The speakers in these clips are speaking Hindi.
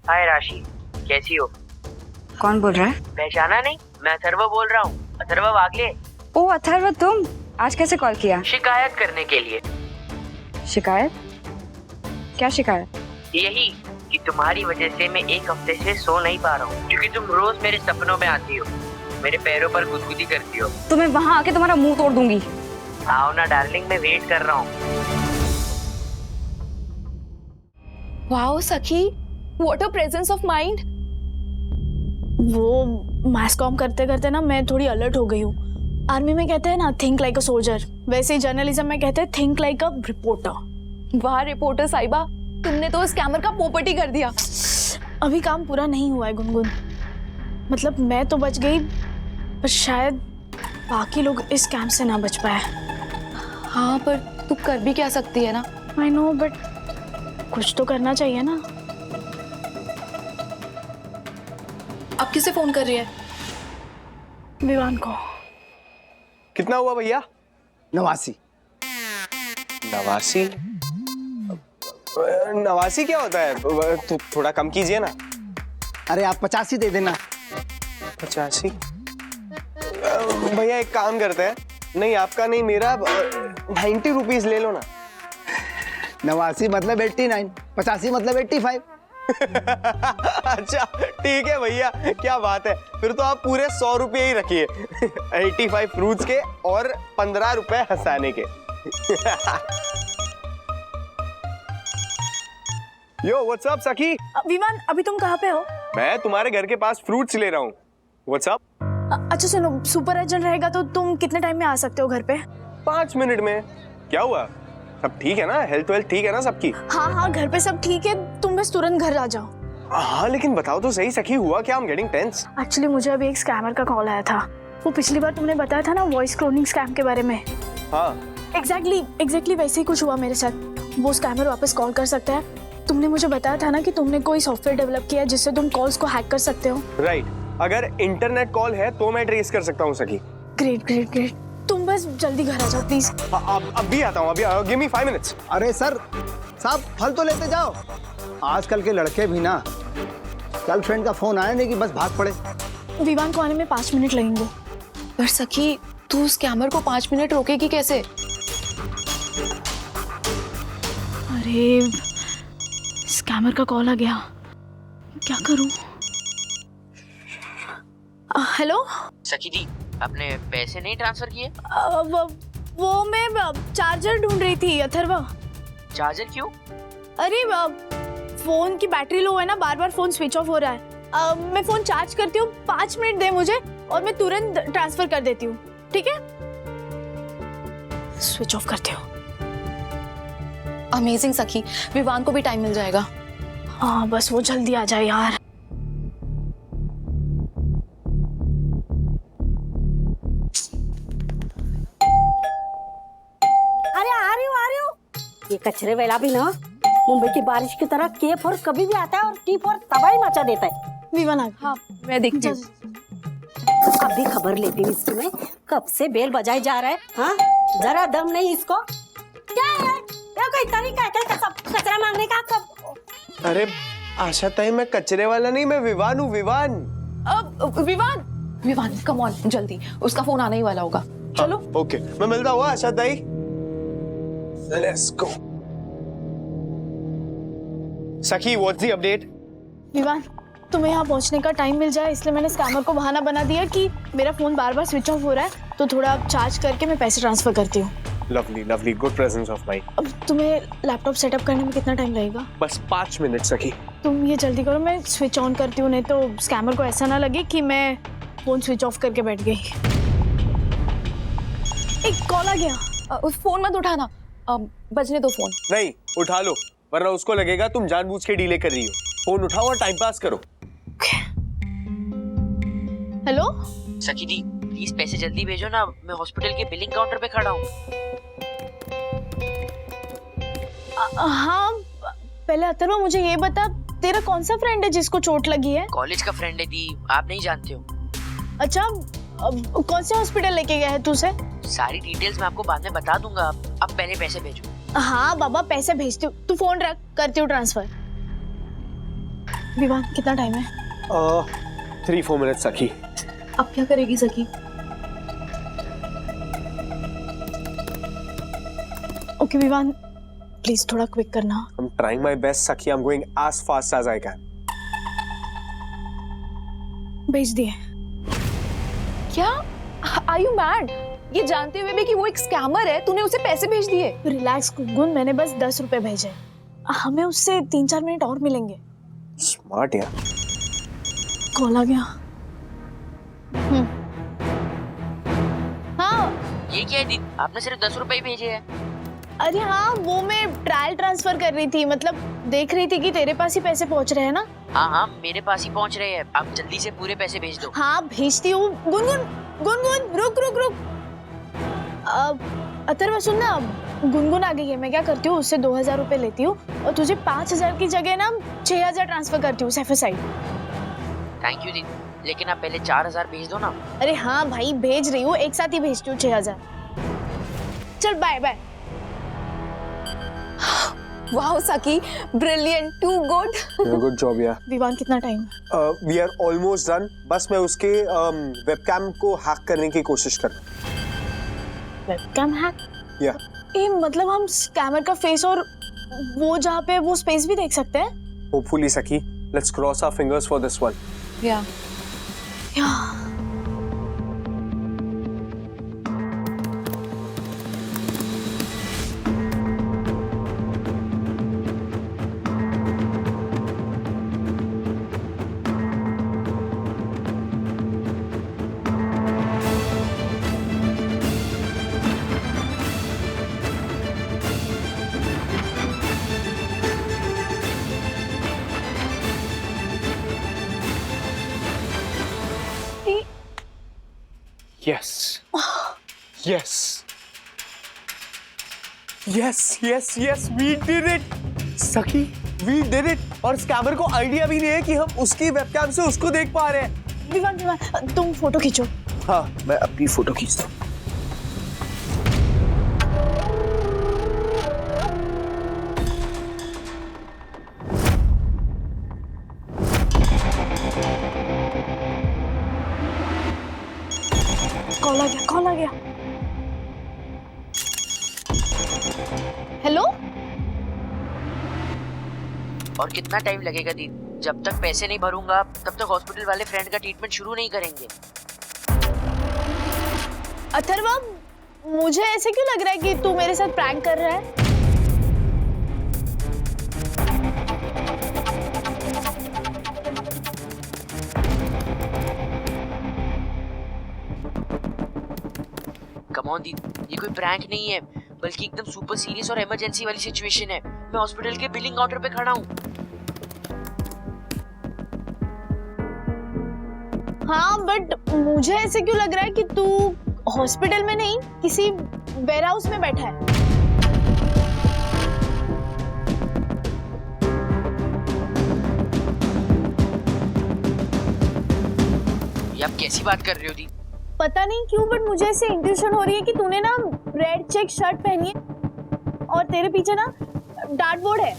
हाय राशि, कैसी हो? कौन बोल रहा है? पहचाना नहीं? मैं अथर्व बोल रहा हूँ, अथर्व वागले। ओ अथर्व, तुम आज कैसे कॉल किया? शिकायत करने के लिए। शिकायत? क्या शिकायत? यही कि तुम्हारी वजह से मैं एक हफ्ते से सो नहीं पा रहा हूँ, क्योंकि तुम रोज मेरे सपनों में आती हो, मेरे पैरों पर गुदगुदी करती हो। तो मैं वहाँ आके तुम्हारा मुंह तोड़ दूंगी। आओ ना डार्लिंग, मैं वेट कर रहा हूँ। वाओ सखी, what a presence of mind. वो मास कॉम करते करते ना मैं थोड़ी अलर्ट हो गई हूँ। आर्मी में कहते हैं ना थिंक लाइक अ सोल्जर, वैसे ही जर्नलिज्म में कहते हैं थिंक लाइक अ रिपोर्टर। वाह रिपोर्टर साहिबा, तुमने तो स्कैमर का पोपट ही कर दिया। अभी काम पूरा नहीं हुआ है गुनगुन, मतलब मैं तो बच गई पर शायद बाकी लोग इस स्कैम से ना बच पाए। हाँ पर तू कर भी क्या सकती है ना। आई नो बट कुछ तो करना चाहिए ना। अब किसे फोन कर रही है? विवान को। कितना हुआ भैया? 89। 89? 89 क्या होता है? तो थोड़ा कम कीजिए ना। अरे आप 85 दे देना। 85? भैया एक काम करते हैं, नहीं आपका नहीं मेरा 90 रुपीज ले लो ना। 89 मतलब 89, 85 मतलब 85। अच्छा ठीक है भैया, क्या बात है, फिर तो आप पूरे 100 रुपये ही रखिए। 85 फ्रूट्स के और 15 रुपए हंसाने के। यो व्हाट्सअप सखी। विमान अभी तुम कहाँ पे हो? मैं तुम्हारे घर के पास फ्रूट्स ले रहा हूँ। व्हाट्सअप? अच्छा सुनो, सुपर अर्जेंट रहेगा तो तुम कितने टाइम में आ सकते हो घर पे? 5 मिनट में। क्या हुआ, सब ठीक है ना? हेल्थ वेल्थ ठीक है ना सबकी? हाँ हाँ घर पे सब ठीक है, तुम बस तुरंत घर आ जाओ। हाँ लेकिन बताओ तो सही सखी, हुआ क्या? I'm getting tense। एक्चुअली मुझे अभी एक स्कैमर का कॉल आया था। वो पिछली बार तुमने बताया था ना वॉइस क्लोनिंग स्कैम के बारे में। हाँ एग्जैक्टली वैसे ही कुछ हुआ मेरे साथ। वो स्कैमर वापस कॉल कर सकता है। तुमने मुझे बताया था ना कि तुमने कोई सॉफ्टवेयर डेवलप किया है जिससे तुम कॉल्स को हैक कर सकते हो। राइट, अगर इंटरनेट कॉल है तो मैं ट्रेस कर सकता हूँ सखी। ग्रेट, तुम बस जल्दी घर आ जाओ प्लीज। अब भी आता हूँ, अभी गिव मी 5 मिनट्स। अरे सर साहब फल तो लेते जाओ। आजकल के लड़के भी ना, गर्लफ्रेंड का फोन आया नहीं कि बस भाग पड़े। विवान को आने में 5 मिनट लगेंगे। पर सखी तू स्कैमर को 5 मिनट रोकेगी कैसे? अरे स्कैमर का कॉल आ गया, क्या करूं? हेलो सखी दी, आपने पैसे नहीं ट्रांसफर किए? वो मैं चार्जर ढूंढ रही थी अथर्व। चार्जर क्यों? अरे फोन की बैटरी लो है ना, बार बार फोन स्विच ऑफ हो रहा है। मैं फोन चार्ज करती हूँ, 5 मिनट दे मुझे और मैं तुरंत ट्रांसफर कर देती हूँ, ठीक है? स्विच ऑफ करती हूँ। अमेजिंग सखी, विवान को भी टाइम मिल जाएगा। हाँ बस वो जल्दी आ जाए यार। अरे आ रही हूँ। ये कचरे वाला भी ना मुंबई की बारिश की तरह के फॉर कभी भी आता है और टी फॉर तबाही मचा देता है। विवान आ। हाँ मैं देखती हूँ। अब भी खबर लेती हूँ इसकी मैं, कब से बेल बजाई जा रहा है। हाँ जरा दम नहीं इसको। क्या है क्या कोई तरीका है क्या सब कचरा मांगने का? कब? अरे आशा ताई, मैं कचरे वाला नहीं, मैं विवान हूँ। विवान विवान कम ऑन जल्दी, उसका फोन आने ही वाला होगा। चलो। ओके मैं मिलता हुआ आशा ताई। Let's go. सखी व्हाट्स द अपडेट? विवान तुम्हें यहाँ पहुँचने का टाइम मिल जाए इसलिए मैंने स्कैमर को बहाना बना दिया कि मेरा फोन बार बार स्विच ऑफ हो रहा है, तो थोड़ा चार्ज करके मैं पैसे ट्रांसफर करती हूँ। Lovely, good presence of mind. अब तुम्हें लैपटॉप सेटअप करने में कितना टाइम लगेगा? बस 5 मिनट सखी। तुम ये जल्दी करो, मैं स्विच ऑन करती हूँ, नहीं तो स्कैमर को ऐसा ना लगे कि मैं फोन स्विच ऑफ करके बैठ गई। एक कॉल आ गया। फोन मत उठाना, बजने दो फोन। नहीं उठा लो, वरना उसको लगेगा तुम जानबूझ के डिले कर रही हो। फोन उठाओ और टाइम पास करो। हेलो सखी दी, प्लीज पैसे जल्दी भेजो ना, मैं हॉस्पिटल के बिलिंग काउंटर पे खड़ा हूँ। हाँ पहले अथर्व मुझे ये बता, तेरा कौन सा फ्रेंड है जिसको चोट लगी है? कॉलेज का फ्रेंड है दी, आप नहीं जानते हो। अच्छा कौन से हॉस्पिटल लेके गया है तू उसे? सारी डिटेल्स मैं आपको बाद में बता दूंगा, अब पहले पैसे भेजो। हाँ बाबा पैसे भेजती हूँ, तू फोन रख, करती हूँ ट्रांसफर। विवान कितना टाइम है? 3-4 मिनट सखी। अब क्या करेगी सखी? ओके विवान, प्लीज थोड़ा क्विक करना। I'm trying my best सखी, I'm going as fast as I can। भेज दिए। क्या? Are you mad? ये जानते हुए भी कि वो एक स्कैमर है, तूने उसे पैसे भेज दिए? रिलैक्स गुनगुन, मैंने बस 10 रुपए भेजे। हमें उससे 3-4 मिनट और मिलेंगे। स्मार्ट यार। कॉल आ गया। हाँ। ये क्या है दीदी, आपने सिर्फ 10 रुपए ही भेजे हैं। अरे हाँ, वो मैं ट्रायल ट्रांसफर कर रही थी, मतलब देख रही थी कि तेरे पास ही पैसे पहुंच रहे हैं ना। हाँ हाँ, मेरे पास ही पहुंच रहे हैं, आप जल्दी से पूरे पैसे भेज दो। हाँ भेजती हूँ। गुनगुन गुनगुन रुक रुक रुक। अथर्व सुन ना, गुनगुन आ गई है। मैं क्या करती हूँ, उससे 2000 रुपए लेती हूँ और तुझे 5000 की जगह ना 6000 ट्रांसफर करती हूँ सैफे साइड। थैंक यू दीदी, लेकिन आप पहले 4000 भेज दो ना। अरे हाँ भाई, भेज रही हूँ, एक साथ ही भेजती हूँ 6000। चल bye bye. Wow Sakhi, brilliant, too good. Good job यार। विवान कितना time? We are almost done. बस मैं उसके वेबकैम को हैक करने की कोशिश कर रहा हूँ। Webcam hack? या ये मतलब हम स्कैमर का फेस और वो जहाँ पे वो स्पेस भी देख सकते हैं? Hopefully Sakhi, let's cross our fingers for this one. या Yes. Yes. Yes, yes, yes, we did it. सखी, we did it. और स्कैमर को आइडिया भी नहीं है कि हम उसकी वेबकैम से उसको देख पा रहे हैं। विवान विवान, तुम फोटो खींचो। हाँ, मैं अभी फोटो खींचता हूँ। कॉल आ गया, कॉल आ गया। हेलो? और कितना टाइम लगेगा दीदी? जब तक पैसे नहीं भरूंगा तब तक हॉस्पिटल वाले फ्रेंड का ट्रीटमेंट शुरू नहीं करेंगे। अथर्व, मुझे ऐसे क्यों लग रहा है कि तू मेरे साथ प्रैंक कर रहा है? कम ऑन दीदी, ये कोई प्रैंक नहीं है, बल्कि एकदम सुपर सीरियस और इमरजेंसी वाली सिचुएशन है। मैं हॉस्पिटल के बिलिंग काउंटर पे खड़ा हूँ। हाँ, बट मुझे ऐसे क्यों लग रहा है कि तू हॉस्पिटल में नहीं, किसी वेयर हाउस में बैठा है। ये आप कैसी बात कर रहे हो दीदी? पता नहीं क्यों, बट मुझे ऐसे इंट्यूशन हो रही है कि तूने ना रेड चेक शर्ट पहनी है और तेरे पीछे ना डार्ट बोर्ड है।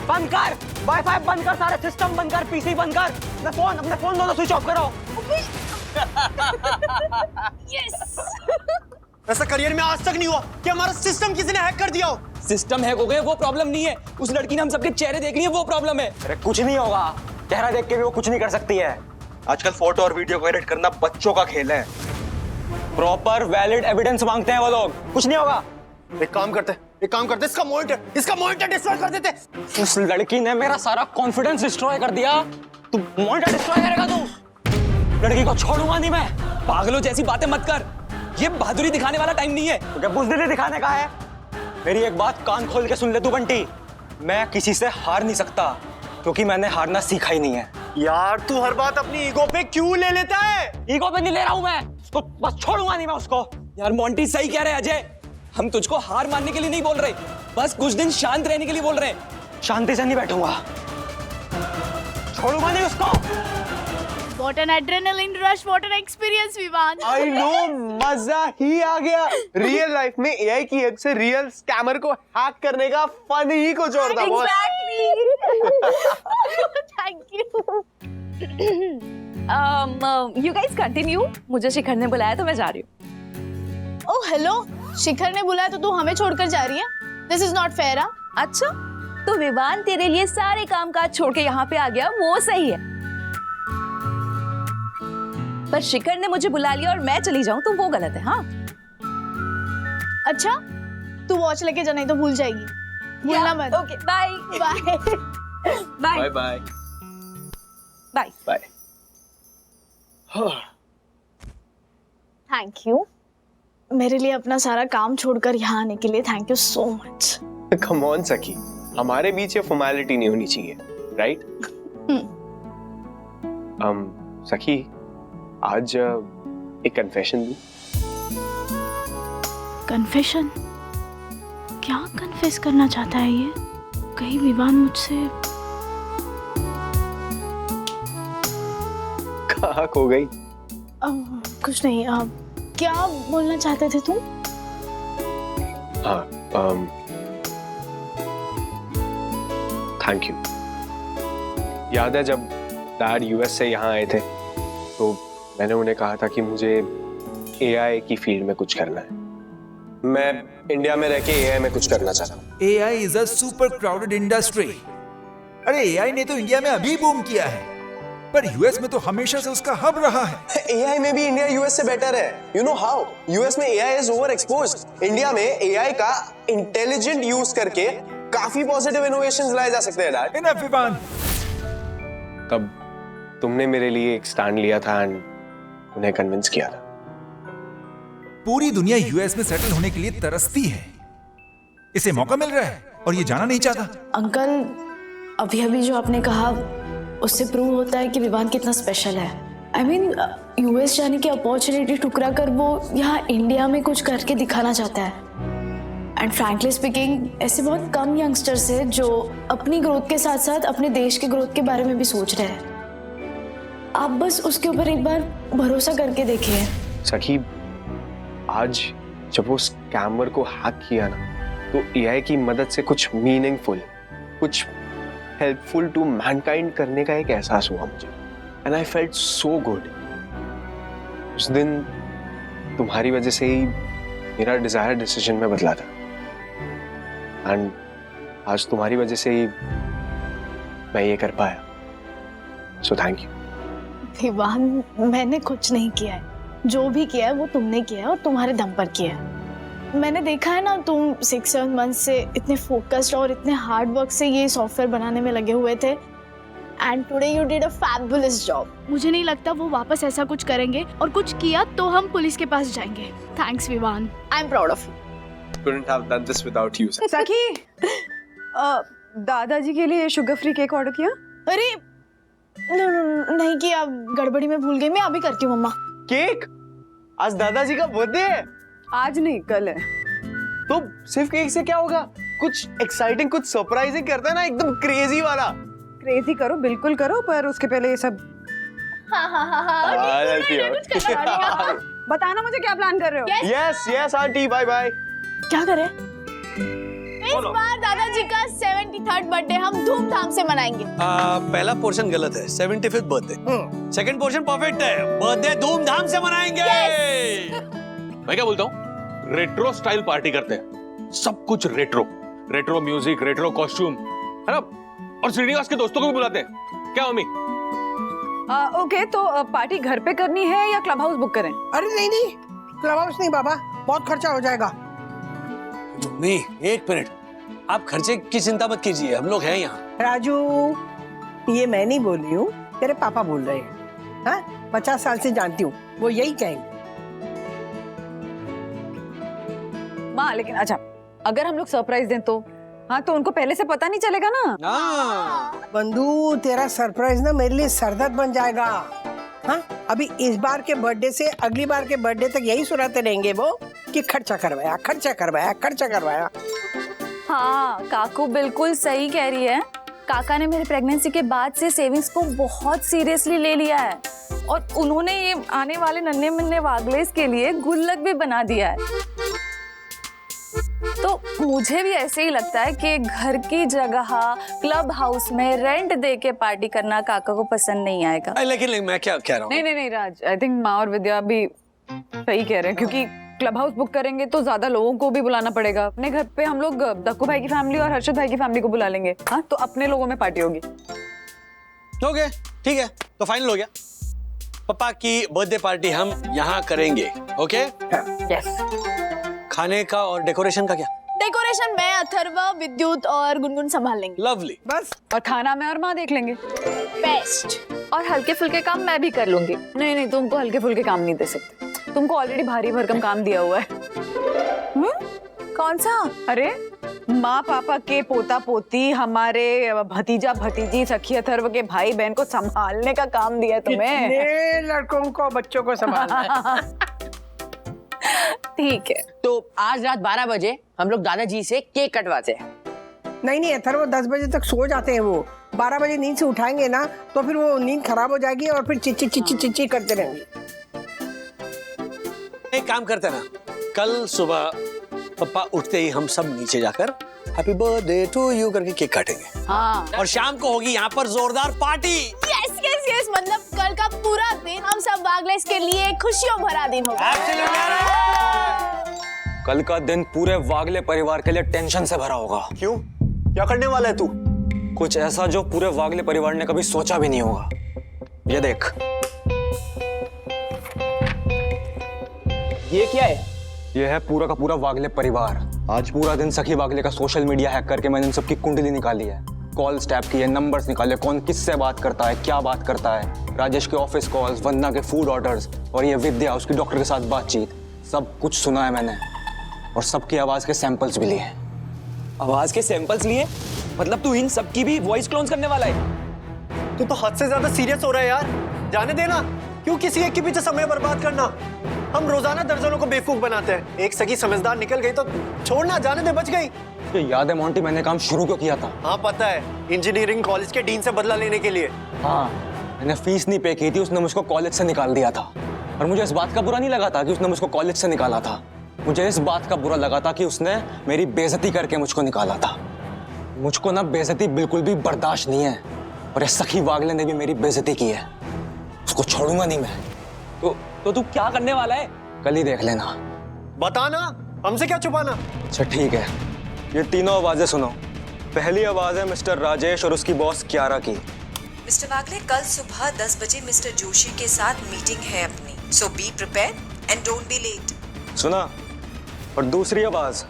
बंद कर, वाईफाई बंद कर, सारे सिस्टम बंद कर, पीसी बंद कर, अपने फोन दोनों स्विच ऑफ करो। यस। ऐसा करियर में आज तक नहीं हुआ कि हमारा सिस्टम किसी ने हैक कर दिया हो। सिस्टम हैक हो गए वो प्रॉब्लम नहीं है, उस लड़की ने हम सबके चेहरे देख लिए वो प्रॉब्लम है। अरे कुछ नहीं होगा, चेहरा देख के भी वो कुछ नहीं कर सकती है। आजकल फोटो और वीडियो को एडिट करना बच्चों का खेल है। प्रॉपर वैलिड एविडेंस मांगते हैं वो लोग। कुछ नहीं होगा। एक काम करते, इसका मॉनिटर डिस्ट्रॉय कर देते। उस लड़की ने मेरा सारा कॉन्फिडेंस डिस्ट्रॉय कर दिया। तू मॉनिटर डिस्ट्रॉय करेगा? तू लड़की को छोड़ूंगा नहीं मैं। पागलों जैसी बातें मत कर, ये बहादुरी दिखाने वाला टाइम नहीं है। तो क्या बुज़दिली दिखाने का है? मेरी एक बात कान खोल के सुन ले तू बंटी, मैं किसी से हार नहीं सकता क्योंकि मैंने हारना सीखा ही नहीं है। यार तू हर बात अपनी ईगो पे क्यों ले लेता है? ईगो पे नहीं ले रहा हूं मैं, उसको बस छोड़ूंगा नहीं मैं उसको। यार मोंटी सही कह रहे हैं अजय, हम तुझको हार मानने के लिए नहीं बोल रहे, बस कुछ दिन शांत रहने के लिए बोल रहे हैं। शांति से नहीं बैठूंगा, छोड़ूंगा नहीं उसको। What an adrenaline rush, what an experience, Vivaan. I know, मजा ही आ गया. रियल लाइफ में AI की हेल्प से रियल स्कैमर को हैक करने का फन ही कुछ और था boss. Thank you. You guys continue. मुझे शिखर ने बुलाया तो मैं जा रही हूँ. Oh hello, शिखर ने बुलाया तो तू हमें छोड़कर जा रही है? This is not fair, हाँ? अच्छा, तो विवान तेरे लिए सारे काम काज छोड़ के यहाँ पे आ गया, वो सही है. पर शिखर ने मुझे बुला लिया और मैं चली जाऊं तो वो गलत है. हाँ अच्छा, तू वॉच लेके जा नहीं तो भूल जाएगी. भूलना मत. Okay bye bye. Bye bye bye bye. Thank you. मेरे लिए अपना सारा काम छोड़कर यहाँ आने के लिए thank you so much. Come on सखी, हमारे बीच ये फॉर्मेलिटी नहीं होनी चाहिए, राइट? सखी, आज एक कन्फेशन दूं? कन्फेशन? क्या कन्फेस करना चाहता है ये? कहीं विवान मुझसे कहाँ खो गई? कुछ नहीं. क्या बोलना चाहते थे तुम? हाँ, थैंक यू. याद है जब डैड यूएस से यहाँ आए थे तो मैंने उन्हें कहा था कि मुझे एआई की फील्ड में कुछ करना है. मैं इंडिया में रह के एआई में कुछ करना चाहता हूँ. AI is a super crowded industry. अरे AI ने तो इंडिया में अभी बूम किया है, पर यूएस में तो हमेशा से उसका हब रहा है. एआई में भी इंडिया यूएस से बेटर है. You know how? यूएस में AI is over exposed. India में एआई का इंटेलिजेंट यूज करके काफी पॉजिटिव इनोवेशंस लाए जा सकते हैं डैड. Enough, विवान. तब तुमने मेरे लिए एक स्टैंड लिया था एंड उन्हें कन्विंस किया था. पूरी दुनिया यूएस में सेटल होने के लिए तरसती है. इसे मौका मिल रहा है और ये जाना नहीं चाहता. अंकल, अभी अभी जो आपने कहा उससे प्रूव होता है कि विवान कितना स्पेशल है. आई मीन यूएस जाने की अपॉर्चुनिटी ठुकरा कर वो यहाँ इंडिया में कुछ करके दिखाना चाहता है. एंड फ्रैंकली स्पीकिंग, ऐसे बहुत कम यंगस्टर्स हैं जो अपनी ग्रोथ के साथ साथ अपने देश के ग्रोथ के बारे में भी सोच रहे हैं. आप बस उसके ऊपर एक बार भरोसा करके देखिए. सखी, आज जब वो स्कैमर को हैक किया ना तो एआई की मदद से कुछ मीनिंगफुल, कुछ हेल्पफुल टू मैनकाइंड करने का एक एहसास हुआ मुझे. And I felt so good. उस दिन तुम्हारी वजह से ही मेरा डिजायर डिसीजन में बदला था. एंड आज तुम्हारी वजह से ही मैं ये कर पाया. So thank you. विवान, मैंने कुछ नहीं किया है. जो भी किया है वो तुमने किया है और तुम्हारे दम पर किया है. मैंने देखा है ना, तुम 6-7 मंथ से इतने फोकस्ड और इतने हार्ड वर्क से ये सॉफ्टवेयर बनाने में लगे हुए थे. And today you did a fabulous job. मुझे नहीं लगता वो वापस ऐसा कुछ करेंगे, और कुछ किया तो हम पुलिस के पास जाएंगे. Thanks Vivaan, I am proud of you. Couldn't have done this without you. सखी, दादाजी के लिए शुगर फ्री केक ऑर्डर किया? अरे नहीं किया, गड़बड़ी में भूल गई. मैं अभी करती हूँ मम्मा. केक? आज दादाजी का बर्थडे है. आज नहीं, कल है. तो सिर्फ केक से क्या होगा? कुछ एक्साइटिंग, कुछ सरप्राइजिंग करता है ना, एकदम क्रेजी वाला. क्रेजी करो, बिल्कुल करो, पर उसके पहले ये सब बताना मुझे क्या प्लान कर रहे हो. Yes yes aunty, bye bye. क्या करें? इस बार दादाजी का 73rd बर्थडे हम धूमधाम से मनाएंगे. पहला पोर्शन गलत है, 75th birthday. Second portion perfect है, बर्थडे धूमधाम से मनाएंगे. मैं क्या बोलता हूँ, रेट्रो स्टाइल पार्टी करते हैं. सब कुछ retro, retro music, retro costume, है ना. और श्रीनिवास के दोस्तों को भी बुलाते हैं. क्या मम्मी? ओके, तो पार्टी घर पे करनी है या क्लब हाउस बुक करें? अरे नहीं, क्लब हाउस नहीं बाबा, बहुत खर्चा हो जाएगा. मम्मी, एक मिनट, आप खर्चे की चिंता मत कीजिए, हम लोग हैं यहाँ. राजू, ये मैं नहीं बोल रही हूँ, तेरे पापा बोल रहे हैं. हाँ, 50 साल से जानती हूँ, वो यही कहेंगे. माँ, लेकिन अच्छा, अगर हम लोग सरप्राइज दें तो? हाँ, तो उनको पहले से पता नहीं चलेगा ना. बंधु, तेरा सरप्राइज ना मेरे लिए सरदर्द बन जाएगा. हाँ, अभी इस बार के बर्थडे से अगली बार के बर्थडे तक यही सुनाते रहेंगे वो कि खर्चा करवाया, खर्चा करवाया, खर्चा करवाया. हाँ, काकू बिल्कुल सही कह रही है. काका ने मेरी प्रेगनेंसी के बाद से सेविंग्स को बहुत सीरियसली ले लिया है. और उन्होंने ये आने वाले नन्हे मुन्ने वागलेस के लिए गुल्लक भी बना दिया है। तो मुझे भी ऐसे ही लगता है कि घर की जगह क्लब हाउस में रेंट दे के पार्टी करना काका को पसंद नहीं आएगा। लेकिन मैं क्या कह रहा हूँ, नहीं राज, आई थिंक माँ और विद्या भी सही कह रहे हैं, क्योंकि क्लब हाउस बुक करेंगे तो ज्यादा लोगों को भी बुलाना पड़ेगा। अपने घर पे हम लोग दक्कू भाई की फैमिली और हर्षद भाई की फैमिली को बुला लेंगे, हाँ, तो अपने लोगों में पार्टी होगी। ओके ठीक है, तो फाइनल हो गया। पापा की बर्थडे पार्टी हम यहाँ करेंगे। Okay yes. खाने का और डेकोरेशन का क्या? डेकोरेशन मैं, अथर्वा, विद्युत और गुनगुन संभाल लेंगे। लवली। बस। और खाना मैं और माँ देख लेंगे। बेस्ट। और हल्के फुल्के काम मैं भी कर लूंगी। नहीं, तुमको हल्के फुल्के काम नहीं दे सकते, तुमको ऑलरेडी भारी भरकम काम दिया हुआ है। कौन सा? अरे माँ पापा के पोता पोती, हमारे भतीजा भतीजी, सखी अथर्व के भाई बहन को संभालने का काम दिया है तुम्हें। कितने लड़कों को, बच्चों को संभालना है। ठीक है, तो आज रात 12 बजे हम लोग दादाजी से केक कटवाते हैं। नहीं अथर्व, 10 बजे तक सो जाते हैं वो। 12 बजे नींद से उठाएंगे ना तो फिर वो नींद खराब हो जाएगी और फिर चिच्ची करते रहेंगे। एक काम करते ना, कल सुबह पापा उठते ही हम सब नीचे जाकर हैप्पी बर्थडे टू यू करके केक काटेंगे। हाँ। और शाम को होगी यहाँ पर जोरदार पार्टी। यस, मतलब कल का पूरा दिन हम सब वागलेस के लिए खुशियों भरा दिन होगा। कल का दिन पूरे वागले परिवार के लिए टेंशन से भरा होगा। क्यों? क्या करने वाला है तू? कुछ ऐसा जो पूरे वागले परिवार ने कभी सोचा भी नहीं होगा। ये देख, ये क्या है? ये है पूरा का पूरा वागले परिवार। आज पूरा दिन सखी वागले का सोशल मीडिया हैक करके मैंने इन सबकी कुंडली निकाली है, कॉल्स टैप किए, नंबर्स निकाले, कौन किससे बात करता है, क्या बात करता है, राजेश के ऑफिस कॉल्स, वंदना के फूड ऑर्डर्स, और ये विद्या उसकी डॉक्टर के साथ बातचीत, सब कुछ सुना है मैंने। और सबकी आवाज के सैंपल्स भी लिए। आवाज के सैंपल्स लिए? मतलब तू इन सबकी भी वॉइस क्लोन्स करने वाला है? तू तो हद से ज्यादा सीरियस हो रहा है यार। जाने देना, क्यों किसी एक के पीछे समय बर्बाद करना। हम रोजाना दर्जनों को बेवकूफ बनाते हैं, एक सगी समझदार निकल गई तो छोड़ना, जाने दे, बच गई। ये याद है मोंटी, मैंने काम शुरू क्यों किया था? हाँ पता है, इंजीनियरिंग कॉलेज के डीन से बदला लेने के लिए। हाँ, मैंने फीस नहीं पे की थी, उसने मुझको कॉलेज से निकाल दिया था। और मुझे इस बात का बुरा नहीं लगा था कि उसने मुझको कॉलेज से निकाला था, मुझे इस बात का बुरा लगा था कि उसने मेरी बेइज्जती करके मुझको निकाला था। मुझको ना बेइज्जती बिल्कुल भी बर्दाश्त नहीं है, और इस सखी वागले ने भी मेरी बेइज्जती की है, उसको छोड़ूंगा नहीं मैं। तो तू क्या करने वाला है? कल ही देख लेना। बताना, हमसे क्या छुपाना। अच्छा ठीक है, ये तीनों आवाजें सुनो। पहली आवाज है मिस्टर राजेश और उसकी बॉस क्यारा की। मिस्टर वागले, कल सुबह 10 बजे मिस्टर जोशी के साथ मीटिंग है अपनी, so be prepared and don't be late. सुना? और दूसरी आवाज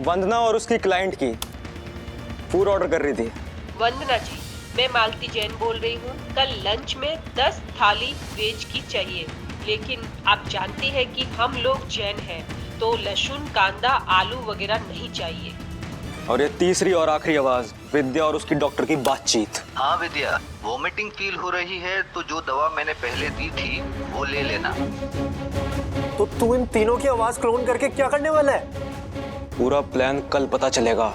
वंदना और उसकी क्लाइंट की, फूड ऑर्डर कर रही थी। वंदना जी, मैं मालती जैन बोल रही हूँ। कल लंच में 10 थाली वेज की चाहिए, लेकिन आप जानती हैं कि हम लोग जैन हैं, तो लहसुन, कांदा, आलू वगैरह नहीं चाहिए। और ये तीसरी और आखिरी आवाज विद्या और उसकी डॉक्टर की बातचीत। हाँ विद्या, वोमिटिंग फील हो रही है तो जो दवा मैंने पहले दी थी वो ले लेना। तो तू इन तीनों की आवाज क्लोन करके क्या करने वाला है? पूरा प्लान कल पता चलेगा,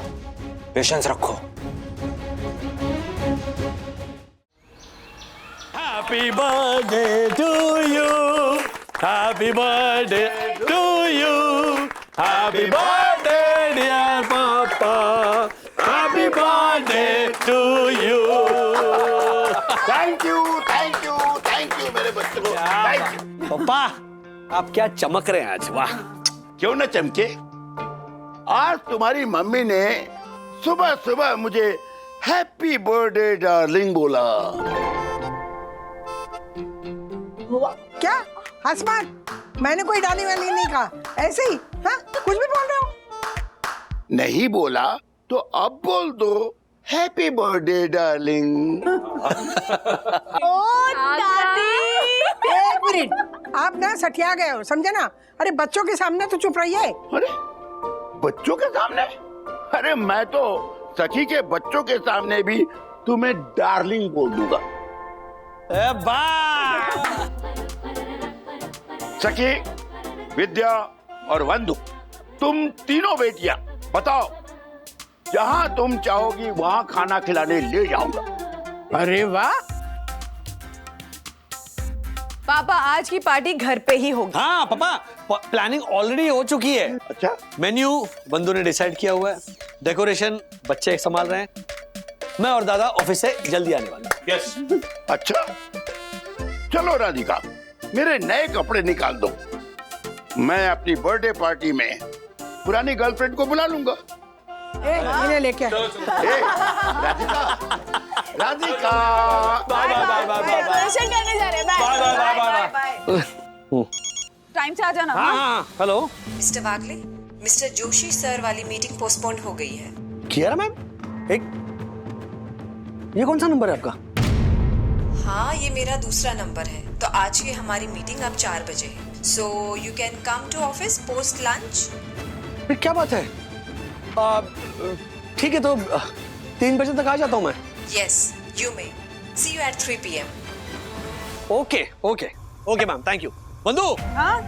पेशेंस रखो। Happy birthday to you, happy birthday to you, happy birthday dear papa, happy birthday to you. Thank you मेरे बच्चों को, थैंक यू। पापा, आप क्या चमक रहे हैं आज, वाह। क्यों न चमके, आज तुम्हारी मम्मी ने सुबह सुबह मुझे हैप्पी बर्थडे डार्लिंग बोला। क्या आसमान, मैंने कोई डाली वाली नहीं कहा, ऐसे ही। हाँ, कुछ भी बोल रहे हो? नहीं बोला तो अब बोल दो, हैप्पी बर्थडे डार्लिंग। ओ दादी, एक मिनट, आप ना सठिया गए हो, समझे ना? अरे बच्चों के सामने तो चुप रहिए। अरे बच्चों के सामने? अरे मैं तो सखी के बच्चों के सामने भी तुम्हें डार्लिंग बोल दूंगा। सखी, विद्या और वंदु, तुम तीनों बेटियां बताओ, जहां तुम चाहोगी वहां खाना खिलाने ले जाऊंगा। अरे वाह, पापा आज की पार्टी घर पे ही होगी। हाँ पापा, प्लानिंग ऑलरेडी हो चुकी है। अच्छा, मेन्यू बंधु ने डिसाइड किया हुआ है, डेकोरेशन बच्चे संभाल रहे हैं, मैं और दादा ऑफिस से जल्दी आने वाले हैं। यस। अच्छा चलो राधिका, मेरे नए कपड़े निकाल दो। मैं अपनी बर्थडे पार्टी में पुरानी गर्लफ्रेंड को बुला लूंगा। इन्हें लेके आ। Radhika, Radhika, bye bye bye bye bye decoration करने जा रहे हैं। Bye bye bye bye. Time से आ जाना। हाँ, hello mister Wagle, mister Joshi sir वाली मीटिंग पोस्टपोन हो गई है। किया मैम, एक ये कौन सा नंबर है आपका? हाँ, ये मेरा दूसरा नंबर है। तो आज की हमारी मीटिंग अब 4 बजे है। So you can come to office post lunch. क्या बात है? ठीक है, तो 3 बजे तक आ जाता हूँ मैं। Yes you may. See you at 3 PM। Okay okay okay ma'am, thank you. बंधु, हाँ?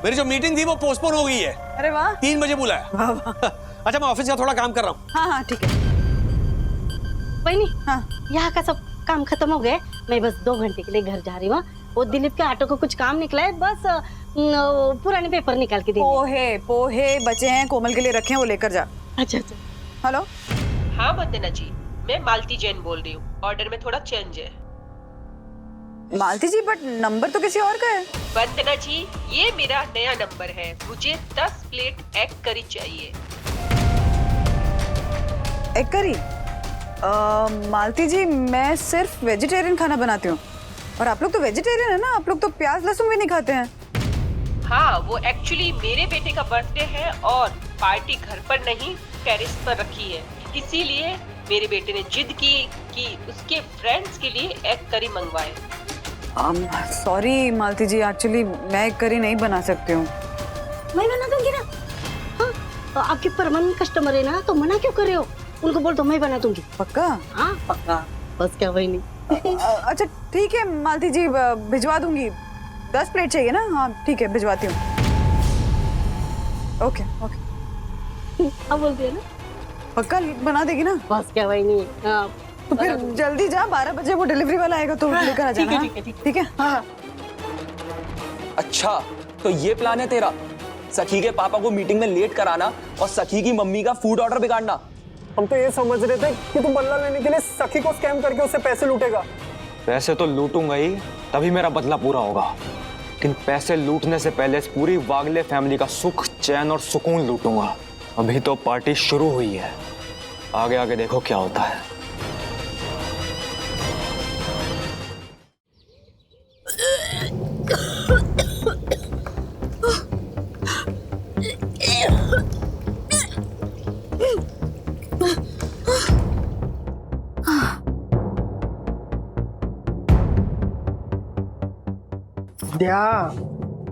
मेरी जो मीटिंग थी वो पोस्टपोन हो गई है। अरे वाह। 3 बजे बुलाया। अच्छा, मैं ऑफिस का थोड़ा काम कर रहा हूँ। हाँ हाँ ठीक है। बहनी, हाँ यहाँ का सब काम खत्म हो गए। मैं बस 2 घंटे के लिए घर जा रही हूँ। वो दिलीप के ऑटो को कुछ काम निकला है, बस पुराने पेपर निकाल के दे। पोहे बचे हैं, कोमल के लिए रखे हैं, वो लेकर जा। अच्छा अच्छा। हेलो। हाँ वंदना जी, मैं मालती जैन बोल रही हूँ। ऑर्डर में थोड़ा चेंज है। मालती जी, बट नंबर तो किसी और का है। वंदना जी, ये मेरा नया नंबर है। मुझे 10 प्लेट एग करी चाहिए। Egg curry? मालती जी, मैं सिर्फ वेजिटेरियन खाना बनाती हूँ, और आप लोग तो वेजिटेरियन है ना, आप लोग तो प्याज लहसुन भी नहीं खाते हैं। हाँ, वो एक्चुअली मेरे बेटे का बर्थडे है और पार्टी घर पर नहीं टेरेस पर रखी है, इसीलिए मेरे बेटे ने जिद की कि उसके फ्रेंड्स के लिए एग करी मंगवाए। सॉरी मालती जी, एक्चुअली मैं एग करी नहीं बना सकती हूँ। मैं बना दूंगी ना। हाँ, आपके परमानेंट कस्टमर है ना, तो मना क्यों कर रहे हो? उनको बोल दो मैं बना दूंगी। पक्का? हाँ पक्का, बस क्या वही नहीं। अच्छा ठीक है मालती जी, भिजवा दूंगी। 10 प्लेट चाहिए ना? हाँ ठीक है, भिजवाती हूँ। Okay okay. अब बोलती है ना, पक्का बना देगी ना? बस क्या वही नहीं। हाँ, तो फिर जल्दी जा, 12 बजे वो डिलीवरी वाला आएगा तो लेकर आ जाना। ठीक है। हाँ। अच्छा, तो ये प्लान है तेरा, सखी के पापा को मीटिंग में लेट कराना और सखी की मम्मी का फूड ऑर्डर बिगाड़ना। हम तो ये समझ रहे थे कि तू बदला लेने के लिए सखी को स्कैम करके उससे पैसे लूटेगा। पैसे तो लूटूंगा ही, तभी मेरा बदला पूरा होगा। लेकिन पैसे लूटने से पहले इस पूरी वागले फैमिली का सुख, चैन और सुकून लूटूंगा। अभी तो पार्टी शुरू हुई है, आगे आगे देखो क्या होता है।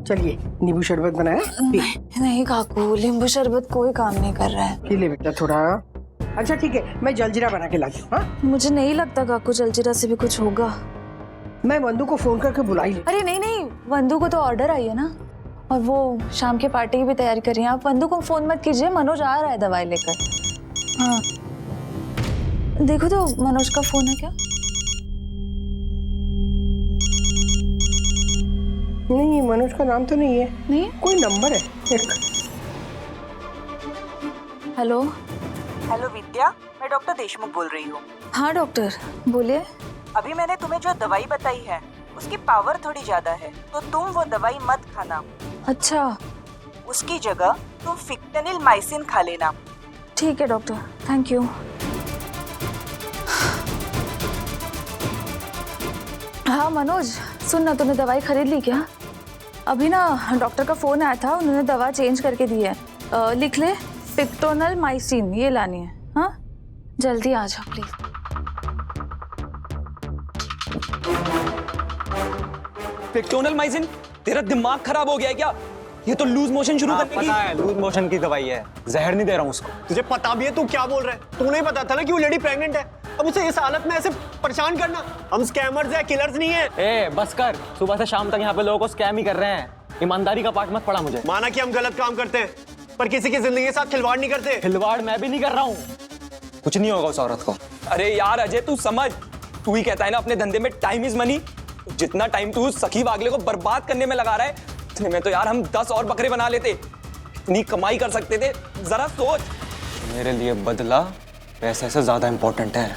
चलिए, नींबू शरबत बनाया? नहीं काकू, नींबू शरबत कोई काम नहीं कर रहा है। पी ले बेटा थोड़ा। अच्छा ठीक है, मैं जलजीरा बना के लाती हूँ। हाँ? मुझे नहीं लगता काकू जलजीरा से भी कुछ होगा। मैं वंदू को फोन करके बुलाई ले। अरे नहीं नहीं, वंदू को तो ऑर्डर आई है ना, और वो शाम के पार्टी की भी तैयारी कर रही है। आप वंदू को फोन मत कीजिए, मनोज आ रहा है दवाई लेकर। हाँ देखो तो मनोज का फोन है क्या? नहीं, मनोज का नाम तो नहीं है। नहीं, कोई नंबर है एक। हेलो। हेलो विद्या, मैं डॉक्टर देशमुख बोल रही हूँ। हाँ डॉक्टर बोलिए। अभी मैंने तुम्हें जो दवाई बताई है उसकी पावर थोड़ी ज्यादा है, तो तुम वो दवाई मत खाना। अच्छा। उसकी जगह तुम फिक्टेनिल माइसिन खा लेना। ठीक है डॉक्टर, थैंक यू। हाँ मनोज, सुन ना, तूने दवाई खरीद ली क्या? अभी ना डॉक्टर का फोन आया था, उन्होंने दवा चेंज करके दी है। लिख ले, फिक्टोनल माइसिन, ये लानी है। हाँ जल्दी आ जाओ प्लीज। फिक्टोनल माइसिन? तेरा दिमाग खराब हो गया है क्या? ये तो लूज मोशन शुरू करने की। पता है, लूज मोशन की दवाई है, जहर नहीं दे रहा हूँ उसको। तुझे पता भी है तू क्या बोल रहा है? तू नहीं पता था ना कि वो लेडी प्रेग्नेंट है? अब उसे इस हालत में ऐसे परेशान करना। हम स्कैमर्स हैं, किलर्स नहीं है। ए बस कर, सुबह से शाम तक यहाँ पे लोगों को स्कैम ही कर रहे हैं। ईमानदारी का पाठ मत पढ़ा मुझे। माना कि हम गलत काम करते हैं, पर किसी की जिंदगी के साथ खिलवाड़ नहीं करते। खिलवाड़ मैं भी नहीं कर रहा हूँ, कुछ नहीं होगा उस औरत को। अरे यार अजय, तू समझ, तू ही कहता है ना अपने धंधे में टाइम इज मनी। जितना टाइम तू उस सखी वागले को बर्बाद करने में लगा रहा है, इतने में तो यार हम 10 और बकरे बना लेते, इतनी कमाई कर सकते थे। जरा सोच। मेरे लिए बदला पैसे से ज्यादा इंपॉर्टेंट है।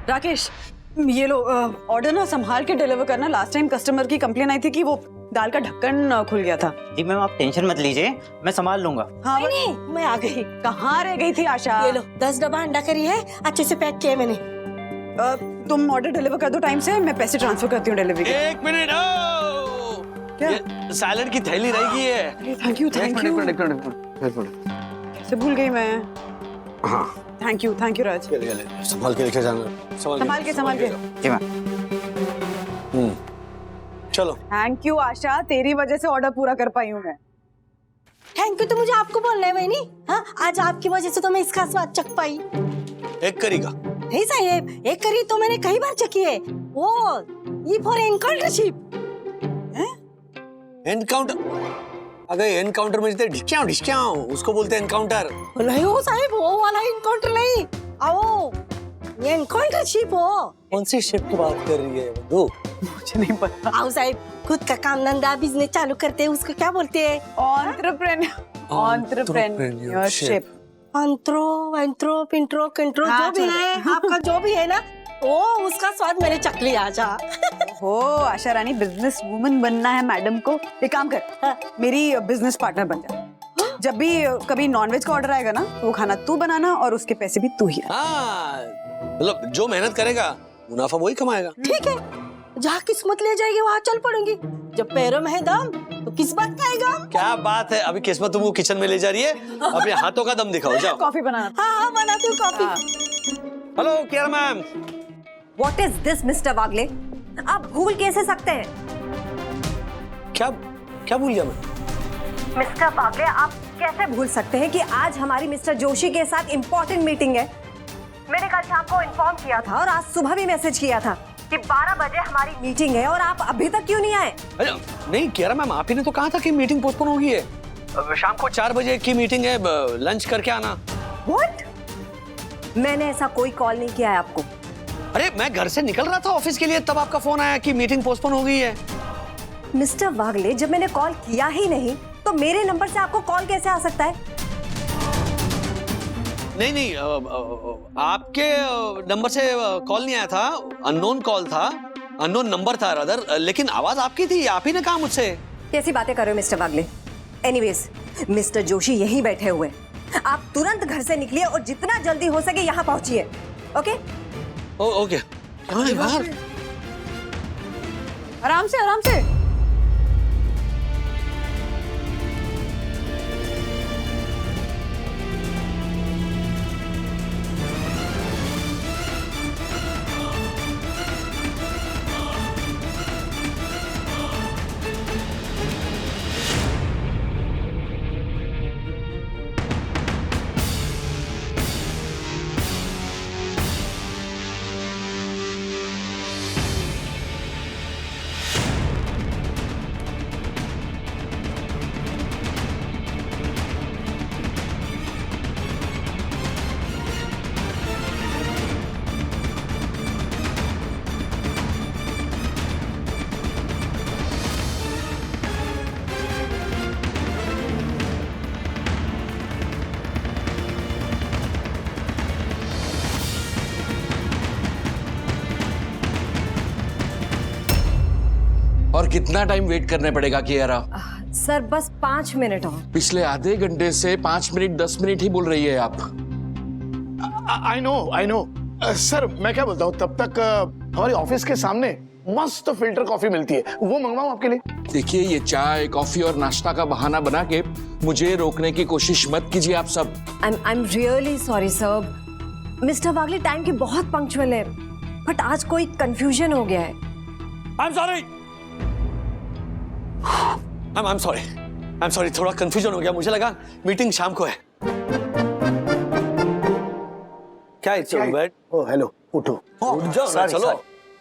राकेश, ये लो ऑर्डर ना संभाल के डिलीवर करना। लास्ट टाइम कस्टमर की कंप्लेन आई थी कि वो दाल का ढक्कन खुल गया था। जी मैम, आप टेंशन मत लीजिए, मैं संभाल लूंगा। हाँ, नहीं, मैं आ गई। कहाँ रह गई थी आशा? ये लो 10 डब्बा अंडा करी है, अच्छे से पैक किया मैंने। तुम ऑर्डर डिलीवर कर दो टाइम से, मैं पैसे ट्रांसफर करती हूँ डिलीवरी के। एक मिनट, क्या सैलड की थैली रह गई है? Thank you, thank you. कैसे भूल गई मैं? हाँ, थैंक यू राज। संभाल के लेके जाना। संभाल के जी मैम। चलो। थैंक यू आशा, तेरी वजह से ऑर्डर पूरा कर पाई हूँ मैं। थैंक यू तो मुझे आपको बोलना है बहनी। हाँ, आज आपकी वजह से तो मैं इसका स्वाद चख पाई। एक करी का? नहीं साहेब, एक करी तो मैंने कई बार चखी है। वो ये फॉर एनकाउंटरशिप। एनकाउंटर? अगर एनकाउंटर में ढिक्याओ उसको बोलते हैं एनकाउंटर। नहीं हो साहेब, वो वाला एनकाउंटर नहीं, आओ ये एनकाउंटरशिप हो। कौन सी शिप की बात कर रही है बंधु? मुझे नहीं पता। आओ साहब, खुद का काम धंधा बिजनेस चालू करते हैं, उसको क्या बोलते हैं? एंटरप्रेन्योरशिप। एंट्रो पिंट्रो कंट्रो जो भी है, आपका जो भी है ना, वो उसका स्वाद मैंने चख लिया। आशा हो आशा रानी, बिजनेस वुमन बनना है मैडम को। एक काम कर, मेरी बिजनेस पार्टनर बन जा। जब भी कभी नॉनवेज का ऑर्डर आएगा ना, तो वो खाना तू बनाना और उसके पैसे भी तू ही। हाँ, मतलब जो मेहनत करेगा मुनाफा वही कमाएगा। ठीक है, जहाँ किस्मत ले जाएगी वहाँ चल पड़ूंगी। जब पैरों में है दम तो किस बात का है गम? क्या बात है, अभी किस्मत तुमको किचन में ले जा रही है, अपने हाथों का दम दिखाओ। जाओ कॉफी बनाना। हाँ, बनाती हूँ coffee. Hello Kiara ma'am. What is this, mister Wagle? आप भूल कैसे सकते हैं? क्या भूल गया मैं? मिस्टर वागले, आप कैसे भूल सकते हैं कि आज हमारी मिस्टर जोशी के साथ इम्पोर्टेंट मीटिंग है? मैंने कल शाम को इन्फॉर्म किया था और आज सुबह भी मैसेज किया था कि 12 बजे हमारी मीटिंग है, और आप अभी तक क्यों नहीं आए? अरे नहीं कियारा मैम, आप ही ने तो कहा था कि मीटिंग पोस्टपोन हो गई है। शाम को 4 बजे की मीटिंग है, लंच करके आना। What? मैंने ऐसा कोई कॉल नहीं किया है आपको। अरे मैं घर से निकल रहा था ऑफिस के लिए, तब आपका फोन आया कि मीटिंग पोस्टपोन हो गई है। मिस्टर वागले, जब मैंने कॉल किया ही नहीं तो मेरे नंबर से आपको कॉल कैसे आ सकता है? नहीं, आपके नंबर से कॉल नहीं आया था, अननोन कॉल था, अननोन नंबर था रादर, लेकिन आवाज आपकी थी, आप ही ने कहा मुझसे। कैसी बातें कर रहे हो मिस्टर वागले? एनीवेज, मिस्टर जोशी यहीं बैठे हुए, आप तुरंत घर से निकलिए और जितना जल्दी हो सके यहाँ पहुंचिए। ओके? ओके। कहाँ है बाहर? आराम से, आराम से। और कितना टाइम वेट करने पड़ेगा कियारा? सर बस 5 मिनट और। पिछले आधे घंटे से 5 मिनट 10 मिनट ही बोल रही है आप। आई नो सर, मैं क्या बोलता हूँ, तब तक हमारे ऑफिस के सामने मस्त फिल्टर कॉफी मिलती है, वो मंगवाऊं आपके लिए? देखिए, ये चाय कॉफी और नाश्ता का बहाना बना के मुझे रोकने की कोशिश मत कीजिए आप सब। I am really sorry sir. Mister Wagle time की बहुत पंक्चुअल है, बट आज कोई कंफ्यूजन हो गया है। I am sorry, I am sorry, थोड़ा कंफ्यूजन हो गया, मुझे लगा मीटिंग शाम को है। क्या इट्स ऑलराइट? ओह हेलो, उठो। उठ जाओ ना, चलो।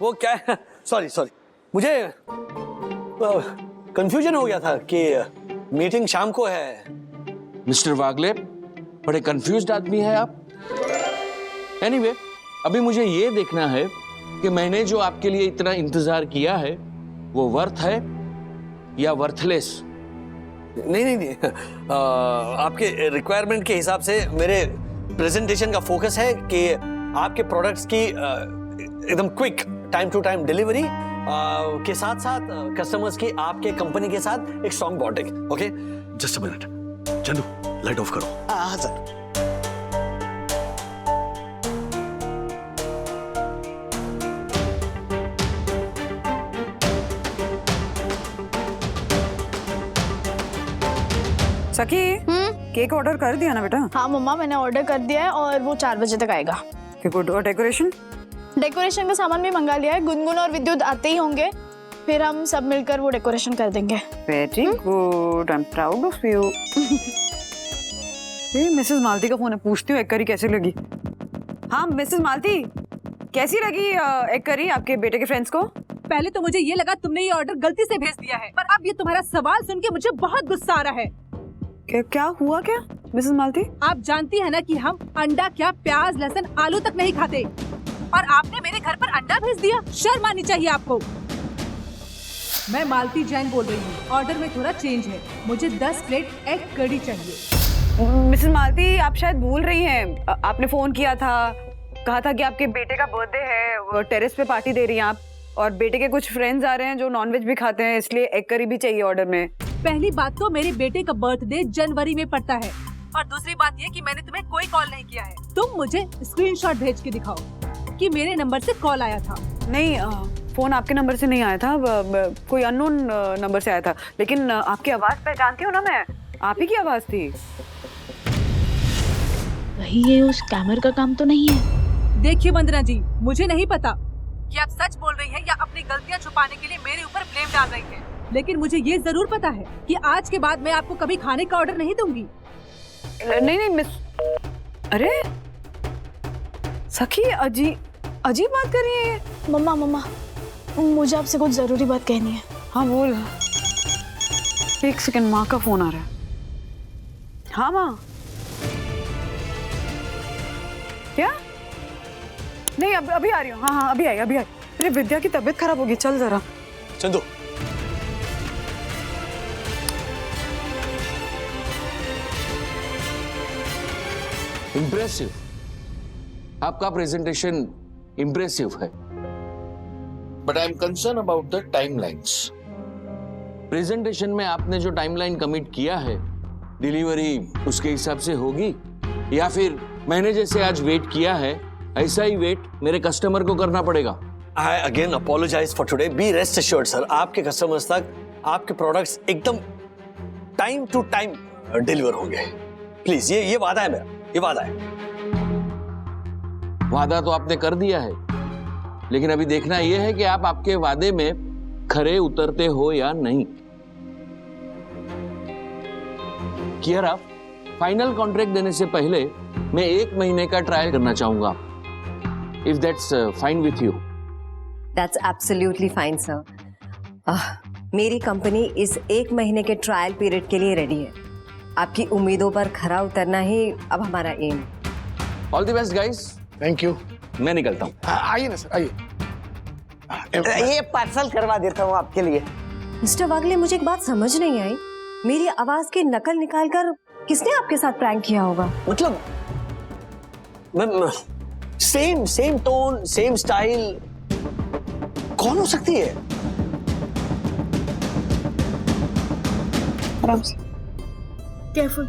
वो क्या है, सॉरी मुझे कंफ्यूजन हो गया था कि मीटिंग शाम को है। मिस्टर वागले, बड़े कंफ्यूज्ड आदमी है आप। एनीवे, अभी मुझे ये देखना है कि मैंने जो आपके लिए इतना इंतजार किया है वो वर्थ है या वर्थलेस। नहीं, आपके रिक्वायरमेंट के हिसाब से मेरे प्रेजेंटेशन का फोकस है कि आपके प्रोडक्ट्स की एकदम quick time to time delivery के साथ साथ कस्टमर्स की आपके कंपनी के साथ एक strong bonding. Okay, just a minute. Chandu, light of करो। हाँ सर। सखी, केक ऑर्डर कर दिया ना बेटा? हाँ मम्मा, मैंने ऑर्डर कर दिया है और वो 4 बजे तक आएगा। और डेकोरेशन? डेकोरेशन का सामान भी मंगा लिया है। गुनगुन और विद्युत आते ही होंगे, फिर हम सब मिलकर वो डेकोरेशन कर देंगे। Very good, I am proud of you. Mrs Malti का फोन है, पूछती हूँ एग करी कैसी लगी। हाँ मिसेस मालती, कैसी लगी एग करी आपके बेटे के फ्रेंड्स को? पहले तो मुझे ये लगा तुमने ये ऑर्डर गलती से भेज दिया है, पर अब ये तुम्हारा सवाल सुन के मुझे बहुत गुस्सा आ रहा है। क्या हुआ क्या मिसेस मालती? आप जानती है ना कि हम अंडा क्या, प्याज, लहसुन, आलू तक नहीं खाते, और आपने मेरे घर पर अंडा भेज दिया। शर्म आनी चाहिए आपको। मैं मालती जैन बोल रही हूँ। ऑर्डर में थोड़ा चेंज है। मुझे 10 प्लेट एग कड़ी चाहिए। मिसेस मालती, आप शायद भूल रही हैं। आपने फोन किया था, कहा था कि आपके बेटे का बर्थडे है, टेरेस पे पार्टी दे रही हैं आप, और बेटे के कुछ फ्रेंड्स आ रहे हैं जो नॉनवेज भी खाते हैं, इसलिए एग करी भी चाहिए ऑर्डर में। पहली बात तो मेरे बेटे का बर्थडे जनवरी में पड़ता है, और दूसरी बात ये कि मैंने तुम्हें कोई कॉल नहीं किया है। तुम मुझे स्क्रीनशॉट भेज के दिखाओ कि मेरे नंबर से कॉल आया था। नहीं, फोन आपके नंबर से नहीं आया था, कोई अननोन नंबर से आया था। लेकिन आपकी आवाज पहचानती हूँ ना मैं, आप ही की आवाज थी। वही ये उस कैमर का काम तो नहीं है। देखिए वंदना जी, मुझे नहीं पता कि आप सच बोल रही हैं या अपनी गलतियां छुपाने के लिए मेरे ऊपर ब्लेम डाल रही हैं। लेकिन मुझे ये जरूर पता है कि आज के बाद मैं आपको कभी खाने का ऑर्डर नहीं दूंगी। नहीं मिस, अरे सखी, अजीब बात कर रही है। मम्मा, मुझे आपसे कुछ जरूरी बात कहनी है। हाँ बोल। एक सेकंड, माँ का फोन आ रहा है। हाँ माँ। क्या? नहीं, अभी आ रही हूँ। हाँ अभी आई। अरे विद्या की तबीयत खराब होगी, चल जरा। चंदू, इम्प्रेसिव, आपका प्रेजेंटेशन इम्प्रेसिव है, but I am concern about the timelines. Presentation में आपने जो टाइमलाइन कमिट किया है, डिलीवरी उसके हिसाब से होगी, या फिर मैंने जैसे आज वेट किया है ऐसा ही वेट मेरे कस्टमर को करना पड़ेगा? I again apologize for today. Be rest assured, sir. आपके कस्टमर्स तक आपके प्रोडक्ट्स एकदम टाइम टू टाइम डिलीवर होंगे। प्लीज, ये वादा है मेरा, ये वादा है। वादा तो आपने कर दिया है, लेकिन अभी देखना यह है कि आप आपके वादे में खरे उतरते हो या नहीं। कियारा, फाइनल कॉन्ट्रैक्ट देने से पहले मैं 1 महीने का ट्रायल करना चाहूंगा, if that's fine with you. That's absolutely fine, sir. मेरी कंपनी इस 1 महीने के ट्रायल पीरियड के लिए रेडी है। आपकी उम्मीदों पर खरा उतरना ही अब हमारा aim. All the best guys. Thank you. मैं निकलता हूँ। आइए ना सर, आइए। ये पार्सल करवा देता हूँ आपके लिए। मिस्टर वागले, मुझे एक बात समझ नहीं आई। मेरी आवाज की नकल निकालकर किसने आपके साथ प्रैंक किया होगा? मतलब सेम टोन, सेम स्टाइल, कौन हो सकती है? आराम से, केयरफुल।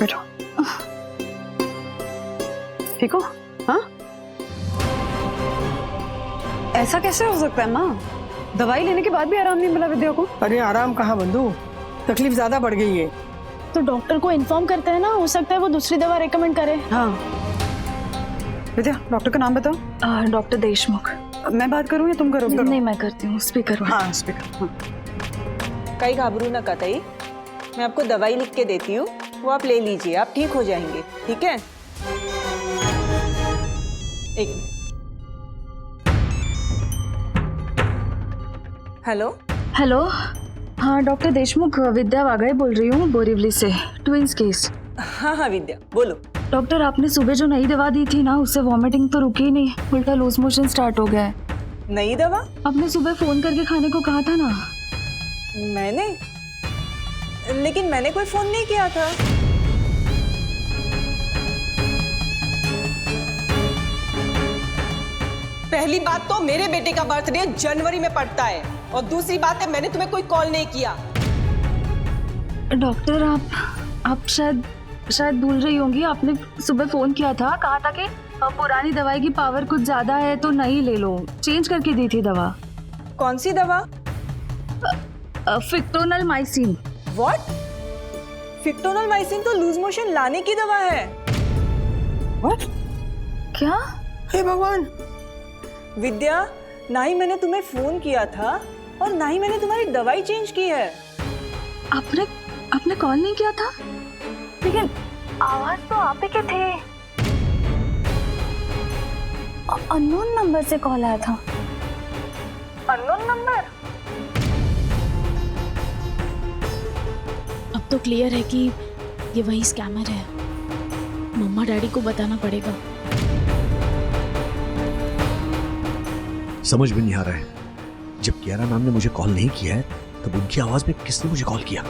बैठो। ठीक हो? हाँ? ऐसा कैसे हो सकता है माँ? दवाई लेने के बाद भी आराम नहीं मिला विद्या को? अरे आराम कहाँ बंधु, तकलीफ ज्यादा बढ़ गई है। तो डॉक्टर को इन्फॉर्म करते हैं ना, हो सकता है वो दूसरी दवा रेकमेंड करे। हाँ विद्या, डॉक्टर का नाम बताओ। डॉक्टर देशमुख। मैं बात करूँ या तुम करोगे? नहीं, मैं करती हूँ। स्पीकर। हाँ स्पीकर। हाँ। कई घाबरू न कतई, मैं आपको दवाई लिख के देती हूँ, वो आप ले लीजिए, आप ठीक हो जाएंगे। ठीक है? एक हेलो। हाँ डॉक्टर देशमुख, विद्या वागड़े बोल रही हूँ, बोरीवली से। Twins case. हाँ विद्या, बोलो। डॉक्टर आपने सुबह जो नई दवा दी थी ना, उससे वॉमिटिंग तो रुकी ही नहीं, उल्टा लूज मोशन स्टार्ट हो गया है। नई दवा? आपने सुबह फोन करके खाने को कहा था ना। मैंने? लेकिन मैंने कोई फोन नहीं किया था। पहली बात तो मेरे बेटे का बर्थडे जनवरी में पड़ता है, और दूसरी बात है मैंने तुम्हें कोई कॉल नहीं किया। डॉक्टर आप शायद भूल रही होंगी, आपने सुबह फोन किया था, कहा था कि पुरानी दवाई की पावर कुछ ज्यादा है तो नई ले लो, चेंज करके दी थी दवा। कौन सी दवा? फिक्टोनलमाइसिन। व्हाट? फिक्टोनलमाइसिन तो लूज मोशन लाने की दवा है। व्हाट? क्या? हे भगवान! विद्या, ना ही मैंने तुम्हें फोन किया था और ना ही मैंने तुम्हारी दवाई चेंज की है। आपने कॉल नहीं किया था? लेकिन आवाज तो आप ही के थे। अननोन नंबर से कॉल आया था। Unknown number? अब तो क्लियर है कि ये वही स्कैमर है। मम्मा डैडी को बताना पड़ेगा। समझ में नहीं आ रहा है, जब कियारा मैम ने मुझे कॉल नहीं किया है तब उनकी आवाज में किसने मुझे कॉल किया?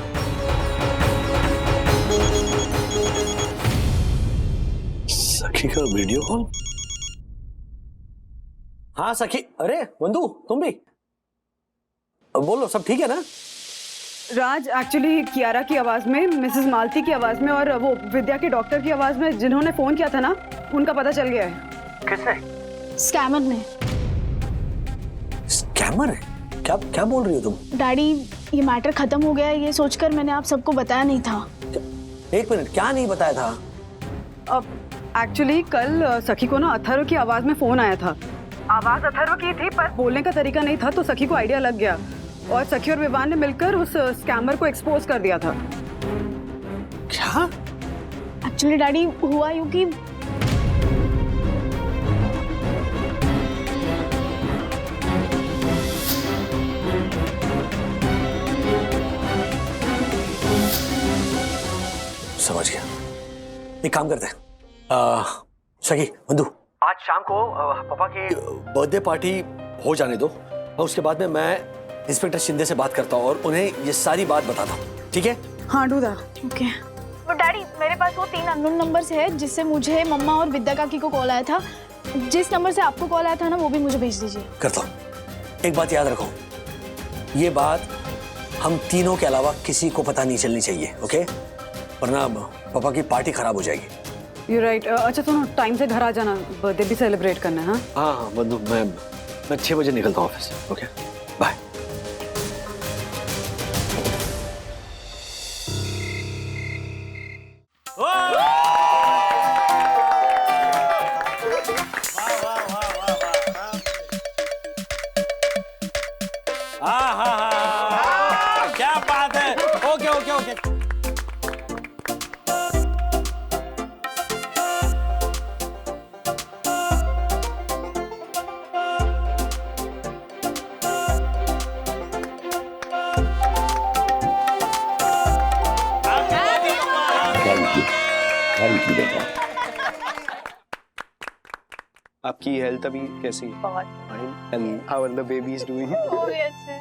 सखी का वीडियो कॉल? हाँ सखी, अरे वंदू तुम भी बोलो, सब ठीक है ना? राज, एक्चुअली कियारा की आवाज में, मिसेस मालती की आवाज में और वो विद्या के डॉक्टर की आवाज में जिन्होंने फोन किया था ना, उनका पता चल गया है। किसने? स्कैमर ने। स्कैमर है? क्या बोल रही हो तुम? डैडी, ये मैटर खत्म हो गया है, ये सोचकर मैंने आप सबको बताया नहीं था। एक मिनट, क्या नहीं बताया था? अब एक्चुअली कल सखी को ना अथर्व की आवाज में फोन आया था। आवाज अथर्व की थी पर बोलने का तरीका नहीं था, तो सखी को आइडिया लग गया और सखी और विवान ने मिलकर उस स्कैमर को एक्सपोज कर दिया था। क्या? एक्चुअली डैडी, हुआ यूं कि समझ गया। एक काम करते हैं, सखी वंदू, आज शाम को पापा की बर्थडे पार्टी हो जाने दो और उसके बाद में मैं इंस्पेक्टर शिंदे से बात करता हूँ और उन्हें ये सारी बात बताता हूँ, ठीक है? हाँ, डू दैट। ओके। तो डैडी, मेरे पास वो 3 अननोन नंबर्स है जिससे मुझे मम्मा और विद्या काकी को कॉल आया था। जिस नंबर से आपको कॉल आया था ना, वो भी मुझे भेज दीजिए। करता हूँ। एक बात याद रखो, ये बात हम तीनों के अलावा किसी को पता नहीं चलनी चाहिए, ओके? वरना पापा की पार्टी खराब हो जाएगी। You right. अच्छा सुनो, टाइम से घर आ जाना, बर्थडे भी सेलिब्रेट करना है। हाँ बंधु, मैं 6 बजे निकलता हूँ ऑफिस, ओके? बाय। क्या बात है। Okay okay okay. आपकी हेल्थ अभी कैसी है? बहुत। And how are the babies doing? वो भी अच्छे।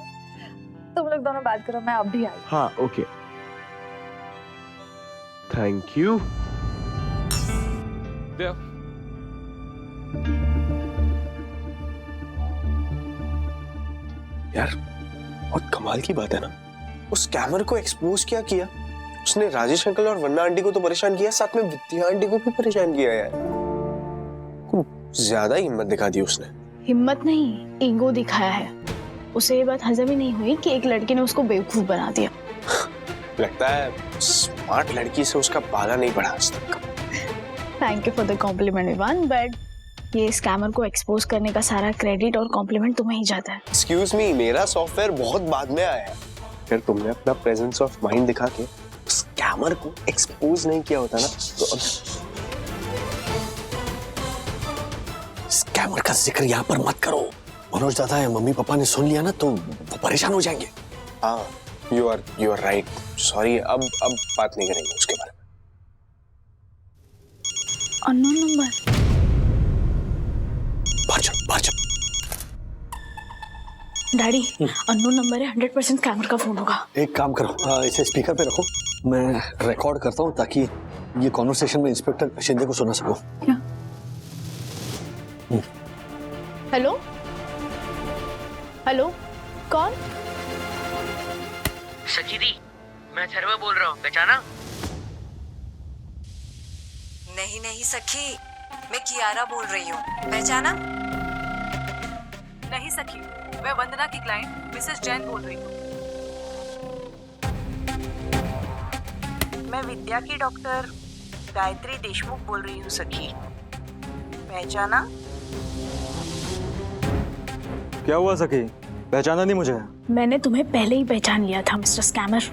तुम लोग दोनों बात करो, मैं अब भी आई। हाँ, ओके। Thank you. यार, बहुत कमाल की बात है ना, उस स्कैमर को एक्सपोज किया उसने राजेश अंकल और वन्ना आंटी को तो परेशान किया, साथ में विद्या आंटी को भी परेशान किया यार। कुछ ज्यादा ही हिम्मत दिखा दी उसने। हिम्मत नहीं, ईगो दिखाया है। उसे ये बात हजम ही नहीं हुई कि एक लड़के ने उसको बेवकूफ बना दिया। लगता है स्मार्ट लड़की से उसका पाला नहीं पड़ा आज तक। Thank you for the compliment Vivaan, but ये स्कैमर को एक्सपोज करने का सारा क्रेडिट और कॉम्प्लीमेंट तुम्हें ही जाता है। एक्सक्यूज मी, मेरा सॉफ्टवेयर बहुत बाद में आया है। अगर तुमने अपना प्रेजेंस ऑफ माइंड दिखा के स्कैमर को एक्सपोज नहीं किया होता ना, तो अब स्कैमर का जिक्र यहाँ पर मत करो। मनोज दादा या मम्मी पापा ने सुन लिया ना तो वो परेशान हो जाएंगे। हाँ, यू आर राइट। सॉरी, अब बात नहीं करेंगे उसके बारे में। Unknown number. Daddy, unknown number है, 100% कैमर का फोन होगा। एक काम करो, इसे स्पीकर पे रखो, मैं रिकॉर्ड करता हूँ ताकि ये कॉन्वर्सेशन में इंस्पेक्टर शिंदे को सुना सकूं। हेलो हेलो, कौन? सखी दी, मैं अथर्व बोल रहा हूँ, पहचाना? नहीं नहीं सखी, मैं कियारा बोल रही हूँ, पहचाना? नहीं सखी, मैं वंदना की क्लाइंट मिसेस जैन बोल रही हूँ। मैं विद्या की डॉक्टर गायत्री देशमुख बोल रही हूँ सखी, पहचाना? क्या हुआ सखी, पहचाना नहीं मुझे? मैंने तुम्हें पहले ही पहचान लिया था मिस्टर स्कैमर।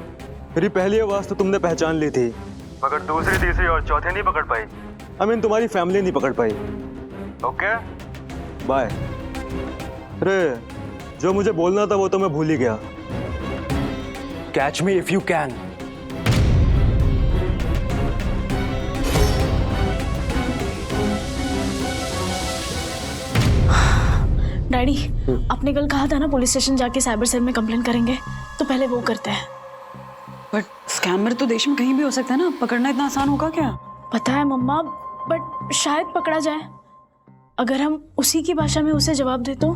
मेरी पहली आवाज तो तुमने पहचान ली थी, मगर दूसरी, तीसरी और चौथी नहीं पकड़ पाई। आई मीन तुम्हारी फैमिली नहीं पकड़ पाई। Okay, bye. अरे जो मुझे बोलना था वो तो मैं भूल ही गया। Catch me if you can. Daddy, आपने कल कहा था ना पुलिस स्टेशन जाके साइबर सेल में कंप्लेन करेंगे, तो पहले वो करते हैं। बट स्कैमर तो देश में कहीं भी हो सकता है ना, पकड़ना इतना आसान होगा क्या? पता है मम्मा, बट शायद पकड़ा जाए अगर हम उसी की भाषा में उसे जवाब दे तो।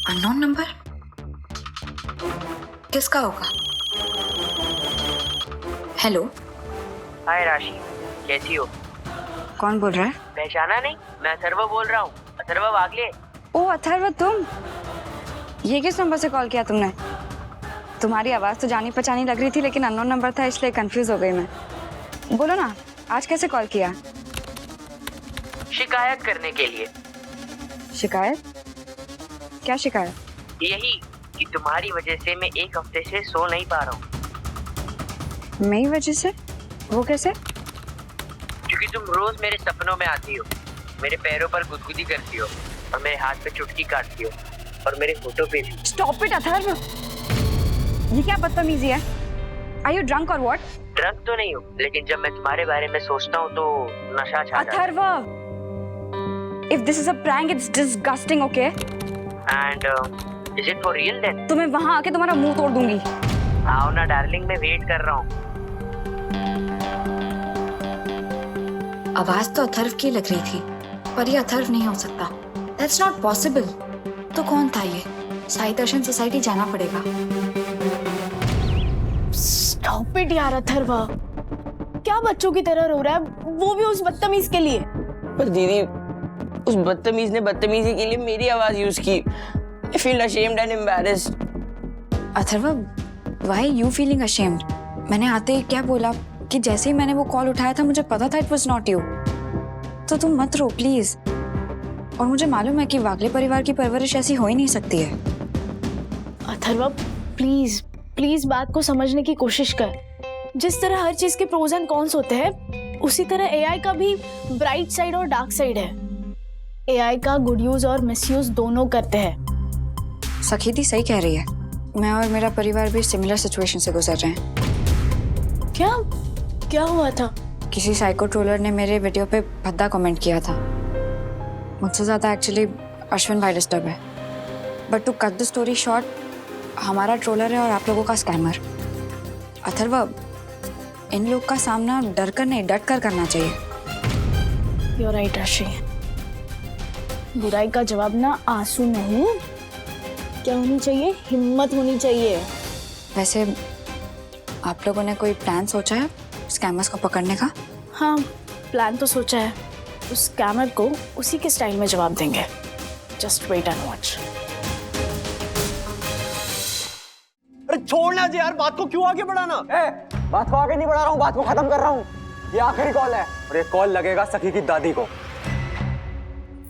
अननोन नंबर किसका होगा? हेलो। हाय राशि, कैसी हो? कौन बोल रहा है? पहचाना नहीं? मैं अथर्व बोल रहा हूँ, अथर्व वागले। ओ अथर्व, तुम? ये किस नंबर से कॉल किया तुमने? तुम्हारी आवाज़ तो जानी पहचानी लग रही थी, लेकिन अननोन नंबर था इसलिए कंफ्यूज हो गई मैं। बोलो ना, आज कैसे कॉल किया? शिकायत करने के लिए। शिकायत? क्या शिकायत? यही कि तुम्हारी वजह से मैं एक हफ्ते से सो नहीं पा रहा हूँ। मेरी वजह से? वो कैसे? क्योंकि तुम रोज मेरे सपनों में आती हो, मेरे पैरों पर गुदगुदी करती हो और मेरे हाथ पे चुटकी काटती हो और मेरे फोटो पे भी। स्टॉप इट अथर्व, ये क्या बदतमीजी है? Are you drunk or what? Drunk तो नहीं हूँ, लेकिन जब मैं तुम्हारे बारे में सोचता हूँ तो नशा छा जाता है। Atharva, if this is a prank, it's disgusting, okay? And is it for real then? तो मैं वहाँ आके तुम्हारा मुंह तोड़ दूंगी। आओ ना डार्लिंग, मैं वेट कर रहा हूँ। आवाज तो अथर्व की लग रही थी, पर ये अथर्व नहीं हो सकता। That's not possible। तो कौन था ये? साई दर्शन सोसाइटी जाना पड़ेगा। स्टॉप इट यार अथर्व, क्या बच्चों की तरह रो रहा है, वो भी उस बदतमीज के लिए। पर दीदी, उस बदतमीज ने बदतमीजी के लिए मेरी आवाज यूज की। I feel ashamed and embarrassed। Atharva, why you feeling ashamed? मैंने आते ही क्या बोला कि जैसे ही मैंने वो कॉल उठाया था मुझे पता था it was not you। तो तुम मत रो प्लीज। और मुझे मालूम है कि वागले परिवार की परवरिश ऐसी हो ही नहीं सकती है। अथर्व प्लीज प्लीज बात को समझने की कोशिश कर। जिस तरह हर चीज के प्रोज एंड कॉन्स होते हैं, उसी तरह एआई का भी ब्राइट साइड और डार्क साइड है। एआई का गुड यूज और मिसयूज दोनों करते हैं। सखीदी सही कह रही है, मैं और मेरा परिवार भी सिमिलर सिचुएशन से गुजर रहे हैं। क्या हुआ था? किसी साइको ट्रोलर ने मेरे वीडियो पे भद्दा कमेंट किया था। मुझसे ज्यादा एक्चुअली अश्विन भाई डिस्टर्ब है। But to cut the story short, हमारा ट्रोलर है और आप लोगों का स्कैमर। अथर्व, इन लोग का सामना डर कर नहीं डट कर करना चाहिए। You're right, राशि। बुराई का जवाब ना आंसू नहीं, क्या होनी चाहिए? हिम्मत होनी चाहिए। वैसे आप लोगों ने कोई प्लान सोचा है स्कैमर्स को पकड़ने का? हाँ, प्लान तो सोचा है। उस स्कैमर को उसी के स्टाइल में जवाब देंगे। Just wait and watch. अरे छोड़ना जी यार, बात को क्यों आगे बढ़ाना? बात को आगे नहीं बढ़ा रहा हूँ, बात को खत्म कर रहा हूँ। ये आखिरी कॉल है और ये कॉल लगेगा सखी की दादी को।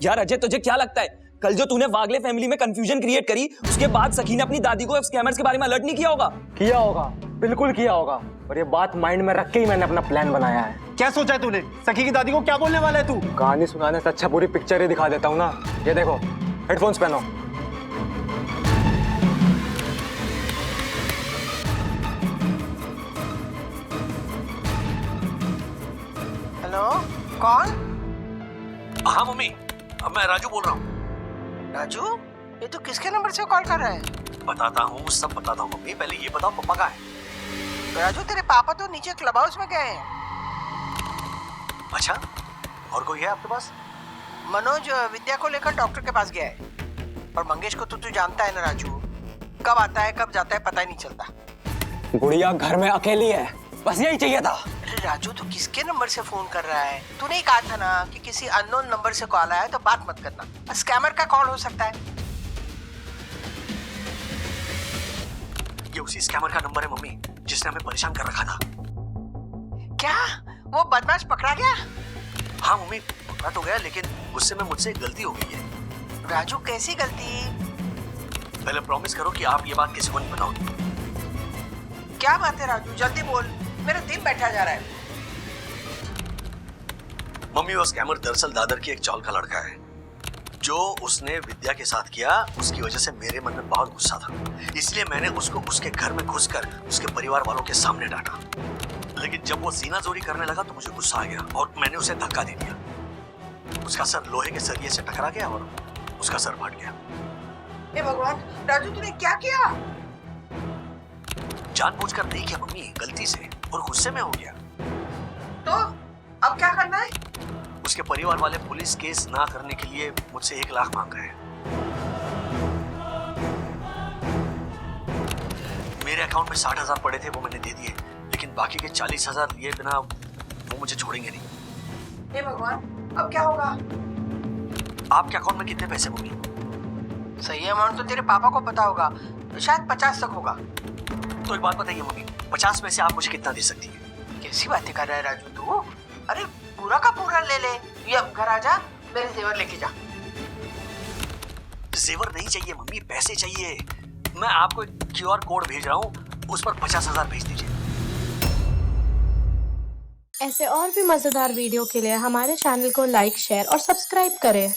यार अजय, तुझे क्या लगता है कल जो तूने वागले फैमिली में कंफ्यूजन क्रिएट करी, उसके बाद सखी ने अपनी दादी को स्कैमर्स के बारे में अलर्ट नहीं किया होगा? किया होगा, बिल्कुल किया होगा। और ये बात माइंड में रख के ही मैंने अपना प्लान बनाया है। क्या सोचा है तूने? सखी की दादी को क्या बोलने वाला है तू? कहानी सुनाने से अच्छा पूरी पिक्चर ही दिखा देता हूँ ना। ये देखो, हेडफोन्स पहनो। कौन? हाँ मम्मी, मैं राजू बोल रहा हूँ। राजू, ये तो किसके नंबर से कॉल कर रहा है? बताता हूँ, सब बताता हूँ मम्मी, पहले ये बताओ पापा कहाँ है? राजू, तेरे पापा तो नीचे क्लब हाउस में गए हैं। अच्छा, और कोई है आपके पास? मनोज विद्या को लेकर डॉक्टर के पास गया है। और मंगेश को तो तू जानता है ना राजू, कब आता है कब जाता है पता ही नहीं चलता। गुड़िया घर में अकेली है, बस यही चाहिए था। अरे राजू, तू किसके नंबर से फोन कर रहा है? तूने ही कहा था ना कि किसी अननोन नंबर से कॉल आया तो बात मत करना, स्कैमर का कॉल हो सकता है। ये उसी स्कैमर का नंबर है मम्मी, जिसने हमें परेशान कर रखा था। क्या वो बदमाश पकड़ा गया? हाँ मम्मी, पकड़ा तो गया, लेकिन गुस्से में मुझसे एक गलती हो गई है। राजू, कैसी गलती? पहले प्रॉमिस करो कि आप ये बात किसी को नहीं बताओगे। क्या बात है राजू, जल्दी बोल, मेरा दिल बैठा जा रहा है। मम्मी, वो स्कैमर दरअसल दादर की एक चौल का लड़का है। जो उसने विद्या के साथ किया, उसकी वजह से मेरे मन में बहुत गुस्सा था, इसलिए मैंने उसको उसके घर में घुसकर उसके परिवार वालों के सामने डांटा। लेकिन जब वो सीना जोरी करने लगा तो मुझे गुस्सा आ गया और मैंने उसे धक्का दे दिया। उसका सर लोहे के सरिये से टकरा गया और उसका सर फट गया। हे भगवान, राजू तूने क्या किया? जानबूझकर नहीं किया मम्मी, गलती से और गुस्से में हो गया। तो अब क्या करना है? उसके परिवार वाले पुलिस केस ना करने के लिए मुझसे 1 लाख मांग रहे हैं। मेरे अकाउंट में 60,000 पड़े थे, वो मैंने दे दिए, लेकिन बाकी के 40,000 लिए बिना वो मुझे छोड़ेंगे नहीं। हे भगवान, अब क्या होगा? आपके अकाउंट में कितने पैसे मम्मी? सही अमाउंट तो तेरे पापा को पता होगा, तो शायद 50 तक होगा। तो एक बात बताइए मम्मी, 50 में से आप मुझे कितना दे सकती है? कैसी बातें कर रहा है राजू तू? अरे पूरा का पूरा ले ले। ये अब घर आ जा, मेरे जेवर लेके जा। जेवर नहीं चाहिए मम्मी, पैसे चाहिए। मैं आपको एक QR कोड भेज रहा हूँ, उस पर 50,000 भेज दीजिए। ऐसे और भी मजेदार वीडियो के लिए हमारे चैनल को लाइक, शेयर और सब्सक्राइब करें।